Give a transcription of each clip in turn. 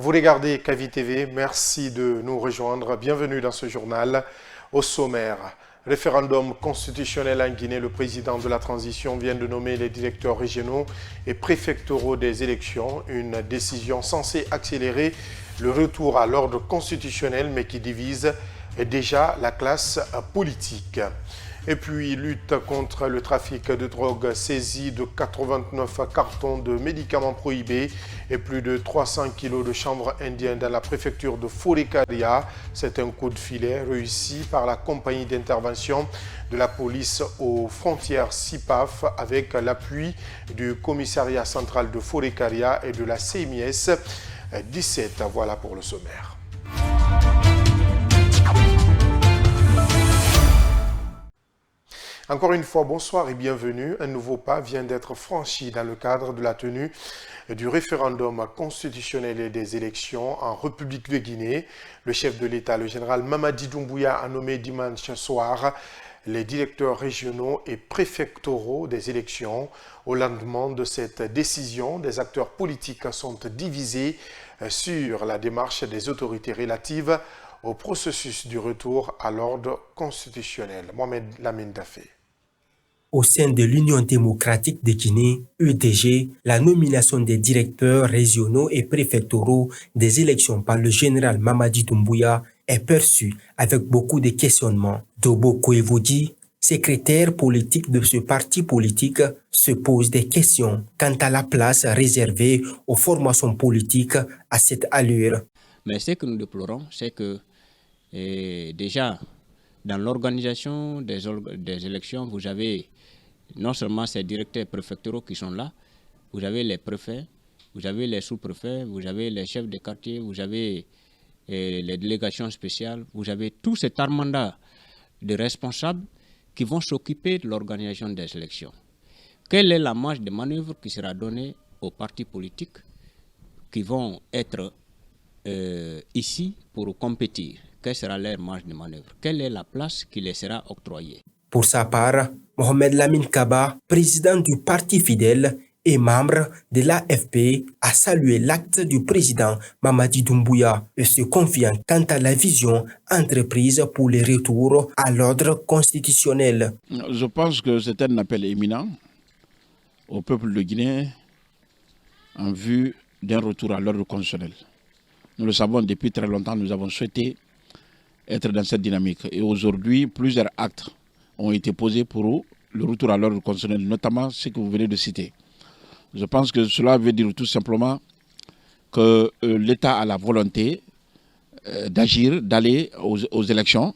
Vous regardez Kavi TV, merci de nous rejoindre. Bienvenue dans ce journal. Au sommaire, référendum constitutionnel en Guinée, le président de la transition vient de nommer les directeurs régionaux et préfectoraux des élections. Une décision censée accélérer le retour à l'ordre constitutionnel, mais qui divise déjà la classe politique. Et puis, lutte contre le trafic de drogue, saisie de 89 cartons de médicaments prohibés et plus de 300 kilos de chanvre indien dans la préfecture de Forekaria. C'est un coup de filet réussi par la compagnie d'intervention de la police aux frontières CIPAF avec l'appui du commissariat central de Forekaria et de la CMIS 17. Voilà pour le sommaire. Encore une fois, bonsoir et bienvenue. Un nouveau pas vient d'être franchi dans le cadre de la tenue du référendum constitutionnel et des élections en République de Guinée. Le chef de l'État, le général Mamadi Doumbouya, a nommé dimanche soir les directeurs régionaux et préfectoraux des élections. Au lendemain de cette décision, des acteurs politiques sont divisés sur la démarche des autorités relatives au processus du retour à l'ordre constitutionnel. Mohamed Lamine Dafé. Au sein de l'Union démocratique de Guinée, UDG, la nomination des directeurs régionaux et préfectoraux des élections par le général Mamadi Doumbouya est perçue avec beaucoup de questionnements. Dobo Koevodi, secrétaire politique de ce parti politique, se pose des questions quant à la place réservée aux formations politiques à cette allure. Mais ce que nous déplorons, c'est que déjà, dans l'organisation des élections, vous avez non seulement ces directeurs préfectoraux qui sont là, vous avez les préfets, vous avez les sous-préfets, vous avez les chefs de quartier, vous avez les délégations spéciales, vous avez tout cet armada de responsables qui vont s'occuper de l'organisation des élections. Quelle est la marge de manœuvre qui sera donnée aux partis politiques qui vont être ici pour compétir? Quelle sera leur marge de manœuvre? Quelle est la place qui les sera octroyée? Pour sa part, Mohamed Lamine Kaba, président du Parti fidèle et membre de l'AFP, a salué l'acte du président Mamadi Doumbouya et se confiant quant à la vision entreprise pour le retour à l'ordre constitutionnel. Je pense que c'est un appel éminent au peuple de Guinée en vue d'un retour à l'ordre constitutionnel. Nous le savons depuis très longtemps, nous avons souhaité être dans cette dynamique. Et aujourd'hui, plusieurs actes ont été posés pour le retour à l'ordre constitutionnel, notamment ce que vous venez de citer. Je pense que cela veut dire tout simplement que l'État a la volonté d'agir, d'aller aux élections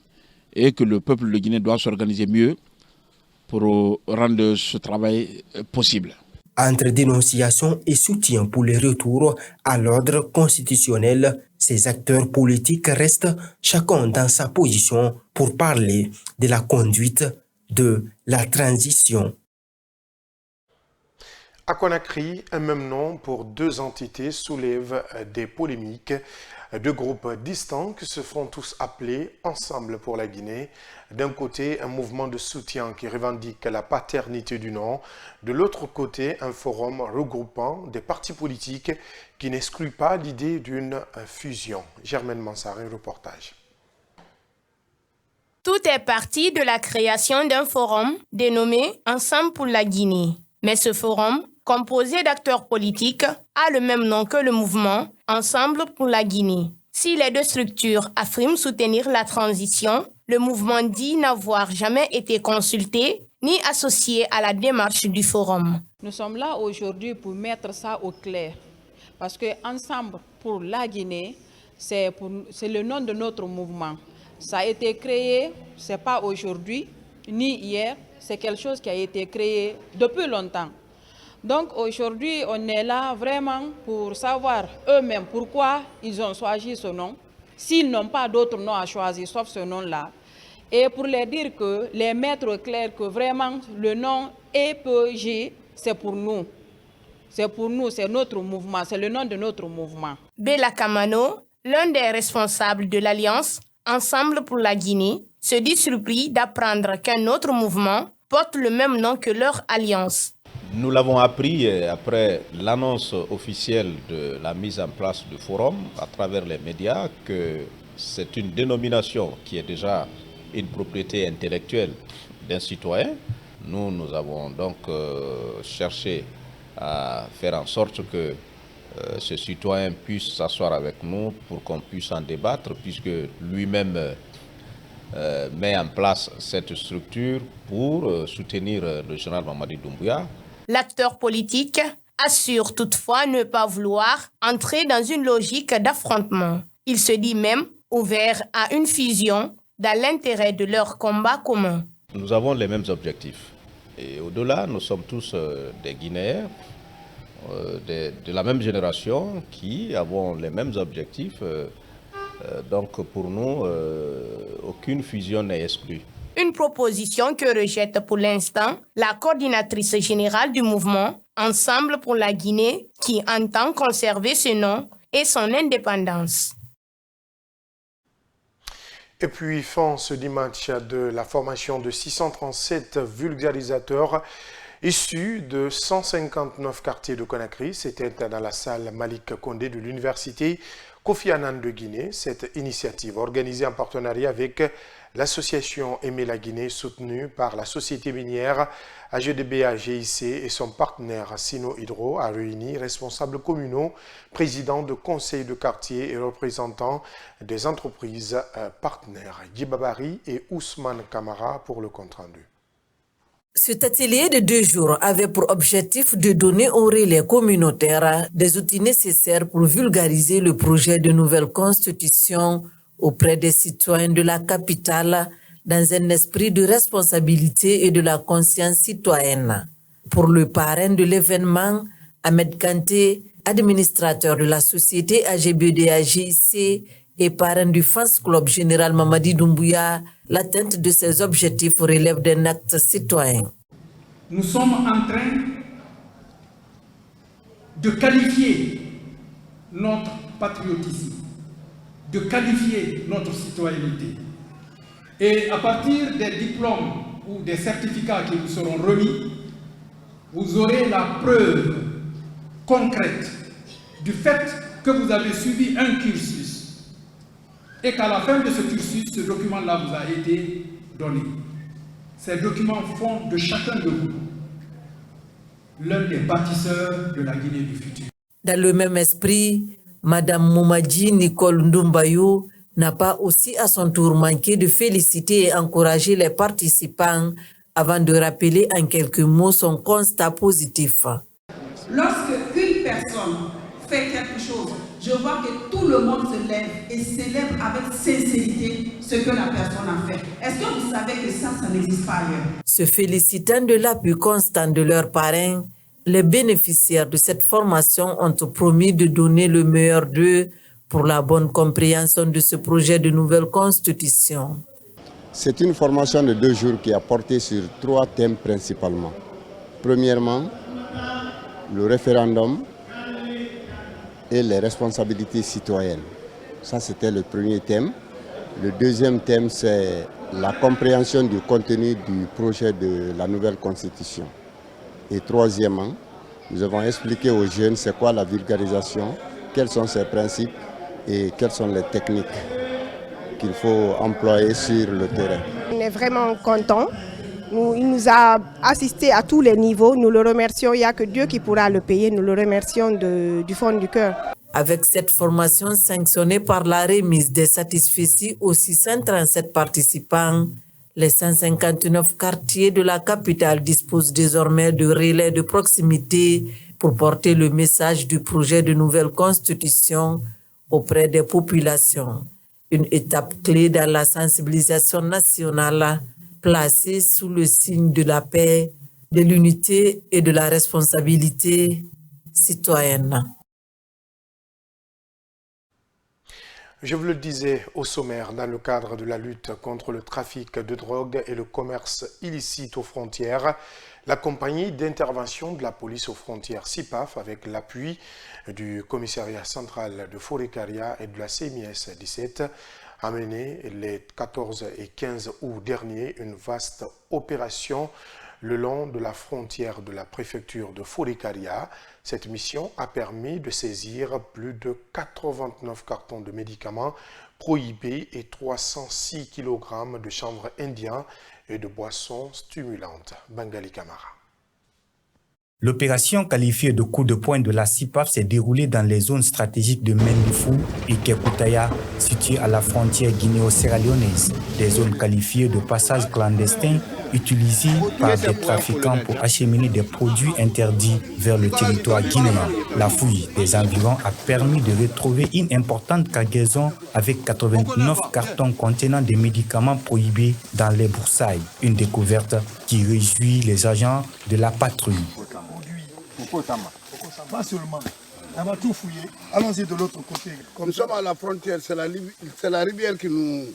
et que le peuple de Guinée doit s'organiser mieux pour rendre ce travail possible. Entre dénonciation et soutien pour le retour à l'ordre constitutionnel, ces acteurs politiques restent chacun dans sa position pour parler de la conduite de la transition. À Conakry, un même nom pour deux entités soulève des polémiques. Deux groupes distincts se font tous appeler Ensemble pour la Guinée. D'un côté, un mouvement de soutien qui revendique la paternité du nom. De l'autre côté, un forum regroupant des partis politiques qui n'exclut pas l'idée d'une fusion. Germaine Mansaré, reportage. Tout est parti de la création d'un forum dénommé Ensemble pour la Guinée. Mais ce forum, composé d'acteurs politiques, a le même nom que le mouvement Ensemble pour la Guinée. Si les deux structures affirment soutenir la transition, le mouvement dit n'avoir jamais été consulté ni associé à la démarche du forum. Nous sommes là aujourd'hui pour mettre ça au clair. Parce que Ensemble pour la Guinée, c'est le nom de notre mouvement. Ça a été créé, ce n'est pas aujourd'hui, ni hier, c'est quelque chose qui a été créé depuis longtemps. Donc aujourd'hui, on est là vraiment pour savoir eux-mêmes pourquoi ils ont choisi ce nom, s'ils n'ont pas d'autre nom à choisir sauf ce nom-là. Et pour leur dire que, les mettre clair que vraiment le nom EPG, c'est pour nous. C'est pour nous, c'est notre mouvement, c'est le nom de notre mouvement. Bella Kamano, l'un des responsables de l'Alliance Ensemble pour la Guinée, se dit surpris d'apprendre qu'un autre mouvement porte le même nom que leur alliance. Nous l'avons appris après l'annonce officielle de la mise en place du forum à travers les médias que c'est une dénomination qui est déjà une propriété intellectuelle d'un citoyen. Nous avons donc cherché à faire en sorte que ce citoyen puisse s'asseoir avec nous pour qu'on puisse en débattre, puisque lui-même met en place cette structure pour soutenir le général Mamadi Doumbouya. L'acteur politique assure toutefois ne pas vouloir entrer dans une logique d'affrontement. Il se dit même ouvert à une fusion dans l'intérêt de leur combat commun. Nous avons les mêmes objectifs. Et au-delà, nous sommes tous des Guinéens, de la même génération, qui avons les mêmes objectifs. Donc pour nous, aucune fusion n'est exclue. Une proposition que rejette pour l'instant la coordinatrice générale du mouvement Ensemble pour la Guinée, qui entend conserver ce nom et son indépendance. Et puis, fin ce dimanche de la formation de 637 vulgarisateurs issus de 159 quartiers de Conakry. C'était dans la salle Malik Condé de l'université Kofi Annan de Guinée. Cette initiative organisée en partenariat avec l'association Aimer la Guinée, soutenue par la société minière AGDBA GIC et son partenaire Sino Hydro, a réuni responsables communaux, présidents de conseils de quartier et représentants des entreprises partenaires. Djibabari et Ousmane Kamara pour le compte-rendu. Cet atelier de 2 jours avait pour objectif de donner aux relais communautaires des outils nécessaires pour vulgariser le projet de nouvelle constitution auprès des citoyens de la capitale dans un esprit de responsabilité et de la conscience citoyenne. Pour le parrain de l'événement, Ahmed Kanté, administrateur de la société AGBDA-GIC et parrain du Fans Club Général Mamadi Doumbouya, l'atteinte de ces objectifs relève d'un acte citoyen. Nous sommes en train de qualifier notre patriotisme, de qualifier notre citoyenneté. Et à partir des diplômes ou des certificats qui vous seront remis, vous aurez la preuve concrète du fait que vous avez suivi un cursus et qu'à la fin de ce cursus, ce document-là vous a été donné. Ces documents font de chacun de vous l'un des bâtisseurs de la Guinée du futur. Dans le même esprit, Madame Moumadji Nicole Ndumbayou n'a pas aussi à son tour manqué de féliciter et encourager les participants avant de rappeler en quelques mots son constat positif. Lorsque une personne fait quelque chose, je vois que tout le monde se lève et célèbre avec sincérité ce que la personne a fait. Est-ce que vous savez que ça n'existe pas ailleurs? Se félicitant de l'appui constant de leurs parrains, les bénéficiaires de cette formation ont promis de donner le meilleur d'eux pour la bonne compréhension de ce projet de nouvelle constitution. C'est une formation de 2 jours qui a porté sur 3 thèmes principalement. Premièrement, le référendum et les responsabilités citoyennes. Ça, c'était le premier thème. Le deuxième thème, c'est la compréhension du contenu du projet de la nouvelle constitution. Et troisièmement, nous avons expliqué aux jeunes c'est quoi la vulgarisation, quels sont ses principes et quelles sont les techniques qu'il faut employer sur le terrain. On est vraiment contents. Il nous a assistés à tous les niveaux. Nous le remercions. Il n'y a que Dieu qui pourra le payer. Nous le remercions du fond du cœur. Avec cette formation sanctionnée par la remise des satisfecits aux 637 participants, les 159 quartiers de la capitale disposent désormais de relais de proximité pour porter le message du projet de nouvelle constitution auprès des populations. Une étape clé dans la sensibilisation nationale placée sous le signe de la paix, de l'unité et de la responsabilité citoyenne. Je vous le disais au sommaire, dans le cadre de la lutte contre le trafic de drogue et le commerce illicite aux frontières, la compagnie d'intervention de la police aux frontières CIPAF, avec l'appui du commissariat central de Forécaria et de la CMIS 17, a mené les 14 et 15 août dernier une vaste opération le long de la frontière de la préfecture de Forikaria. Cette mission a permis de saisir plus de 89 cartons de médicaments prohibés et 306 kg de chanvre indien et de boissons stimulantes. Bengali Kamara. L'opération qualifiée de coup de poing de la CIPAF s'est déroulée dans les zones stratégiques de Mendifou et Kekutaya, situées à la frontière guinéo-sierra-léonaise. Des zones qualifiées de passage clandestin utilisées par des trafiquants pour acheminer des produits interdits vers le territoire guinéen. La fouille des environs a permis de retrouver une importante cargaison avec 89 cartons contenant des médicaments prohibés dans les broussailles. Une découverte qui réjouit les agents de la patrouille. Pas seulement. On va tout fouiller. Allons-y de l'autre côté. Nous sommes à la frontière, c'est la rivière qui nous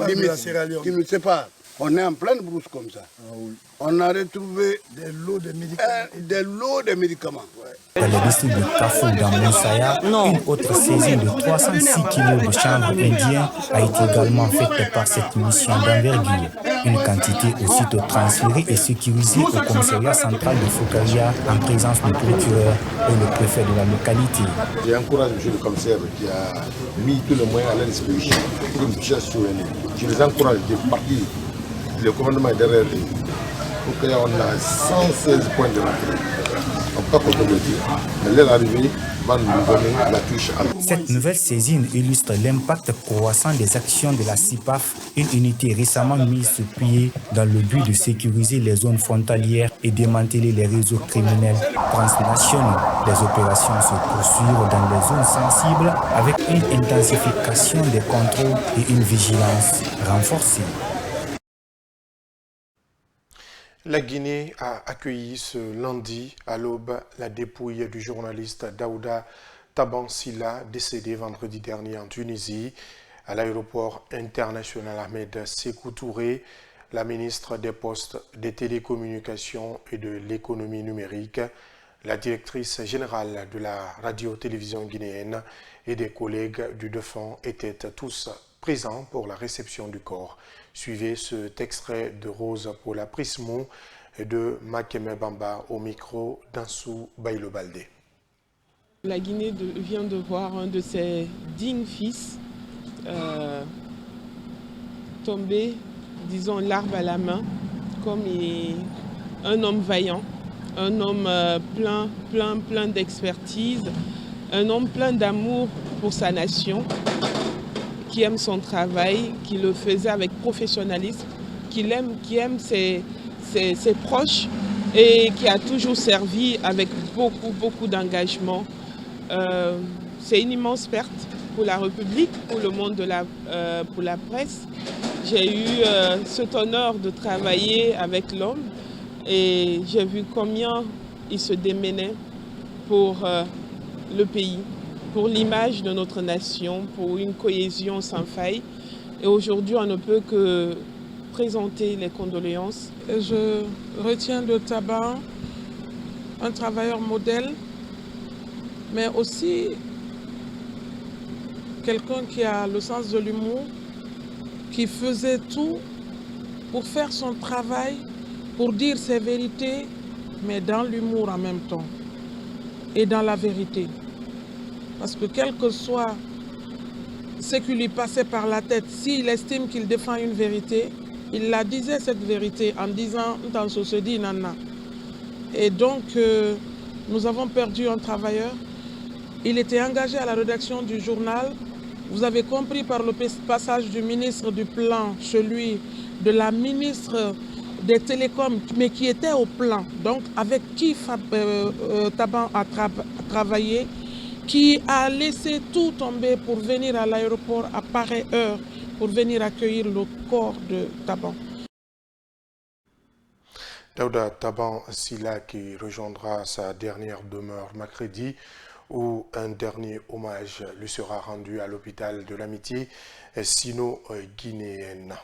limite, qui nous sépare. On est en pleine brousse comme ça. Ah oui. On a retrouvé des lots de médicaments. Dans le district de Kafou, dans Moussaya, une autre saisie de 306 kg de chanvre indien a été également faite par cette mission d'envergure. Une quantité aussitôt transférée et sécurisée au commissariat central de Forikaria en présence du procureur et le préfet de la localité. J'encourage M. le commissaire qui a mis tous les moyens à leur disposition pour une justice souveraine. Je les encourage de partir. Le commandement est derrière lui. Pour qu'on a 116 points de rentrée. On ne peut pas compter le dire. Mais leur arrivée va nous donner la touche à nous. Cette nouvelle saisine illustre l'impact croissant des actions de la CIPAF, une unité récemment mise sur pied dans le but de sécuriser les zones frontalières et démanteler les réseaux criminels transnationaux. Les opérations se poursuivent dans les zones sensibles avec une intensification des contrôles et une vigilance renforcée. La Guinée a accueilli ce lundi à l'aube la dépouille du journaliste Daouda Taban-Silla, décédé vendredi dernier en Tunisie. À l'aéroport international Ahmed Sékou Touré, la ministre des Postes, des Télécommunications et de l'Économie numérique, la directrice générale de la radio-télévision guinéenne et des collègues du défunt étaient tous présents pour la réception du corps. Suivez cet extrait de Rose pour la Prismo et de Makeme Bamba au micro d'Ansou Bailo Baldé. La Guinée vient de voir un de ses dignes fils tomber, disons, l'arme à la main, comme un homme vaillant, un homme plein d'expertise, un homme plein d'amour pour sa nation, qui aime son travail, qui le faisait avec professionnalisme, qui aime ses proches et qui a toujours servi avec beaucoup d'engagement. C'est une immense perte pour la République, pour le monde pour la presse. J'ai eu cet honneur de travailler avec l'homme et j'ai vu combien il se démenait pour le pays, pour l'image de notre nation, pour une cohésion sans faille. Et aujourd'hui, on ne peut que présenter les condoléances. Je retiens de Taban un travailleur modèle, mais aussi quelqu'un qui a le sens de l'humour, qui faisait tout pour faire son travail, pour dire ses vérités, mais dans l'humour en même temps et dans la vérité. Parce que quel que soit ce qui lui passait par la tête, s'il estime qu'il défend une vérité, il la disait cette vérité en disant « dans ce se dit nana ». Et donc, nous avons perdu un travailleur. Il était engagé à la rédaction du journal. Vous avez compris par le passage du ministre du Plan, celui de la ministre des Télécoms, mais qui était au plan, donc avec qui Taban a travaillé, qui a laissé tout tomber pour venir à l'aéroport à pareille heure, pour venir accueillir le corps de Taban. Daouda Taban-Silla qui rejoindra sa dernière demeure mercredi, où un dernier hommage lui sera rendu à l'hôpital de l'amitié sino-guinéenne.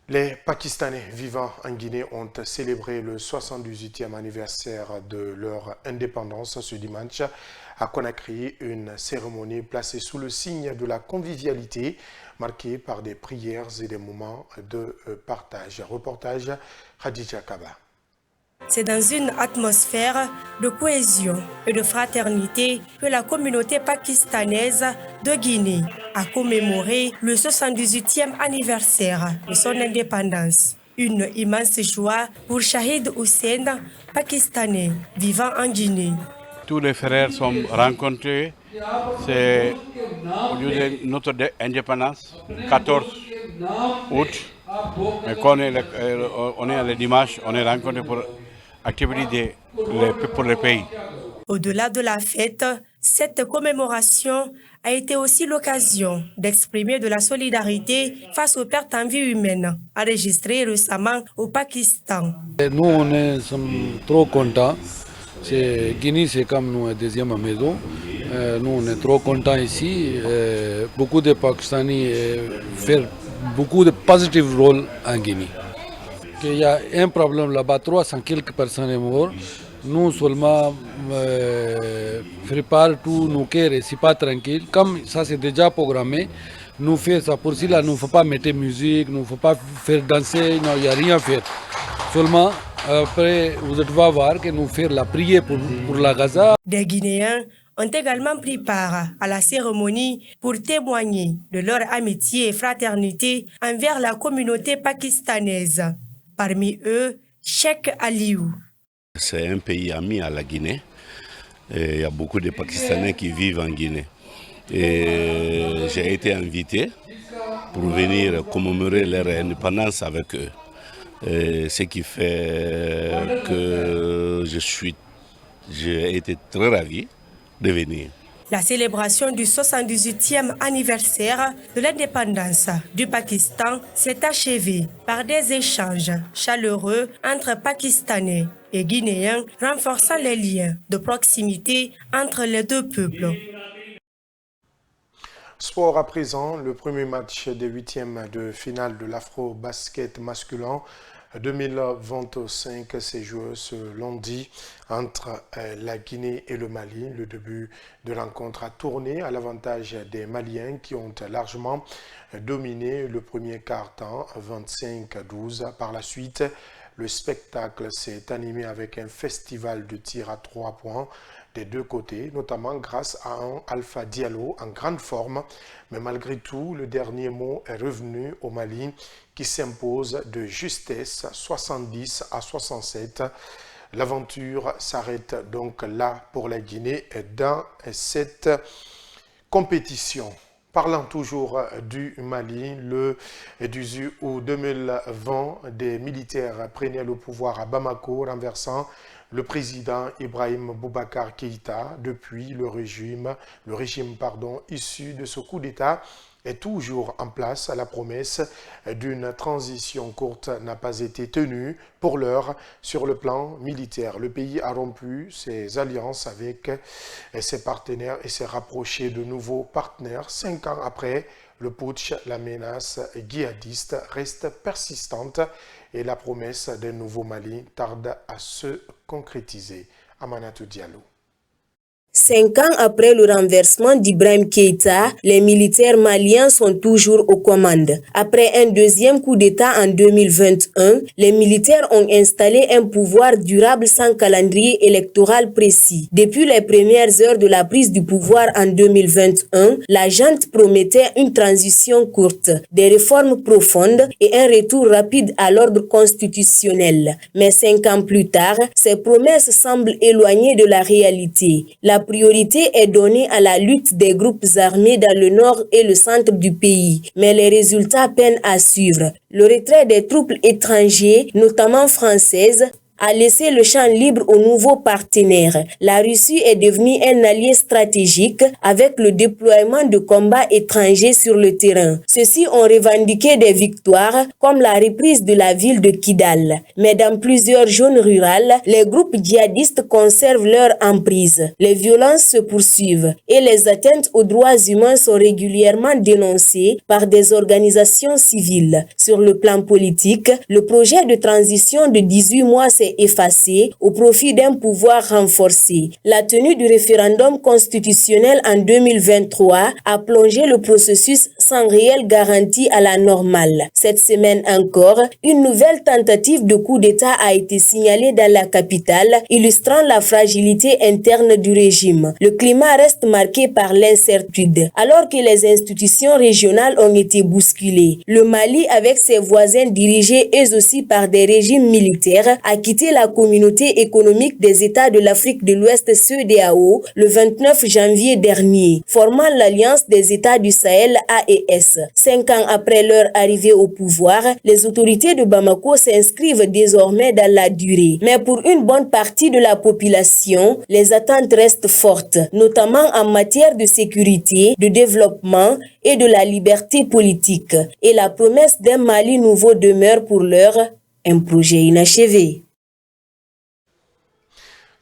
Les Pakistanais vivant en Guinée ont célébré le 78e anniversaire de leur indépendance ce dimanche à Conakry, une cérémonie placée sous le signe de la convivialité, marquée par des prières et des moments de partage. Reportage Khadija Kaba. C'est dans une atmosphère de cohésion et de fraternité que la communauté pakistanaise de Guinée a commémoré le 78e anniversaire de son indépendance. Une immense joie pour Shahid Hussein, pakistanais vivant en Guinée. Tous les frères sont rencontrés. C'est au lieu de notre indépendance, 14 août. Mais quand on est le dimanche, on est rencontrés pour activité pour le pays. Au-delà de la fête, cette commémoration a été aussi l'occasion d'exprimer de la solidarité face aux pertes en vie humaine enregistrées récemment au Pakistan. Nous, on sommes trop contents. Guinée, c'est comme notre deuxième maison. Nous, on est trop contents ici. Beaucoup de Pakistanais font beaucoup de positifs rôles en Guinée. Il y a un problème là-bas, 300 quelques personnes sont mortes. Nous seulement préparons tous nos cœurs et c'est pas tranquille. Comme ça c'est déjà programmé, nous faisons ça pour cela, nous ne faut pas mettre musique, nous ne faut pas faire danser, il n'y a rien à faire. Seulement, après, vous devez voir que nous faisons la prière pour la Gaza. Des Guinéens ont également pris part à la cérémonie pour témoigner de leur amitié et fraternité envers la communauté pakistanaise. Parmi eux, Cheikh Aliou. C'est un pays ami à la Guinée. Et il y a beaucoup de Pakistanais qui vivent en Guinée. Et j'ai été invité pour venir commémorer leur indépendance avec eux. Et ce qui fait que j'ai été très ravi de venir. La célébration du 78e anniversaire de l'indépendance du Pakistan s'est achevée par des échanges chaleureux entre Pakistanais et Guinéens, renforçant les liens de proximité entre les deux peuples. Sport à présent, le premier match des huitièmes de finale de l'Afro-Basket masculin 2025 s'est joué ce lundi entre la Guinée et le Mali. Le début de rencontre a tourné à l'avantage des Maliens qui ont largement dominé le premier quart-temps, 25-12. Par la suite, le spectacle s'est animé avec un festival de tirs à 3 points des deux côtés, notamment grâce à un Alpha Diallo en grande forme. Mais malgré tout, le dernier mot est revenu au Mali qui s'impose de justesse 70-67. L'aventure s'arrête donc là pour la Guinée dans cette compétition. Parlant toujours du Mali, le 18 août 2020, des militaires prenaient le pouvoir à Bamako, renversant le président Ibrahim Boubacar Keïta. Depuis, le régime issu de ce coup d'État est toujours en place. La promesse d'une transition courte n'a pas été tenue. Pour l'heure, sur le plan militaire, le pays a rompu ses alliances avec ses partenaires et s'est rapproché de nouveaux partenaires. 5 ans après le putsch, la menace djihadiste reste persistante et la promesse d'un nouveau Mali tarde à se concrétiser. Amanatou Diallo. 5 ans après le renversement d'Ibrahim Keïta, les militaires maliens sont toujours aux commandes. Après un deuxième coup d'État en 2021, les militaires ont installé un pouvoir durable sans calendrier électoral précis. Depuis les premières heures de la prise du pouvoir en 2021, la junte promettait une transition courte, des réformes profondes et un retour rapide à l'ordre constitutionnel. Mais 5 ans plus tard, ces promesses semblent éloignées de la réalité. La priorité est donnée à la lutte des groupes armés dans le nord et le centre du pays, mais les résultats peinent à suivre. Le retrait des troupes étrangères, notamment françaises, a laissé le champ libre aux nouveaux partenaires. La Russie est devenue un allié stratégique avec le déploiement de combats étrangers sur le terrain. Ceux-ci ont revendiqué des victoires comme la reprise de la ville de Kidal. Mais dans plusieurs zones rurales, les groupes djihadistes conservent leur emprise. Les violences se poursuivent et les atteintes aux droits humains sont régulièrement dénoncées par des organisations civiles. Sur le plan politique, le projet de transition de 18 mois s'est effacé au profit d'un pouvoir renforcé. La tenue du référendum constitutionnel en 2023 a plongé le processus sans réelle garantie à la normale. Cette semaine encore, une nouvelle tentative de coup d'État a été signalée dans la capitale, illustrant la fragilité interne du régime. Le climat reste marqué par l'incertitude, alors que les institutions régionales ont été bousculées. Le Mali, avec ses voisins dirigés eux aussi par des régimes militaires, a quitté la communauté économique des États de l'Afrique de l'Ouest CEDEAO le 29 janvier dernier, formant l'Alliance des États du Sahel AES. 5 ans après leur arrivée au pouvoir, les autorités de Bamako s'inscrivent désormais dans la durée. Mais pour une bonne partie de la population, les attentes restent fortes, notamment en matière de sécurité, de développement et de la liberté politique. Et la promesse d'un Mali nouveau demeure pour l'heure un projet inachevé.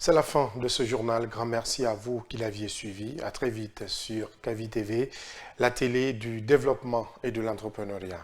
C'est la fin de ce journal. Grand merci à vous qui l'aviez suivi. À très vite sur Kavi TV, la télé du développement et de l'entrepreneuriat.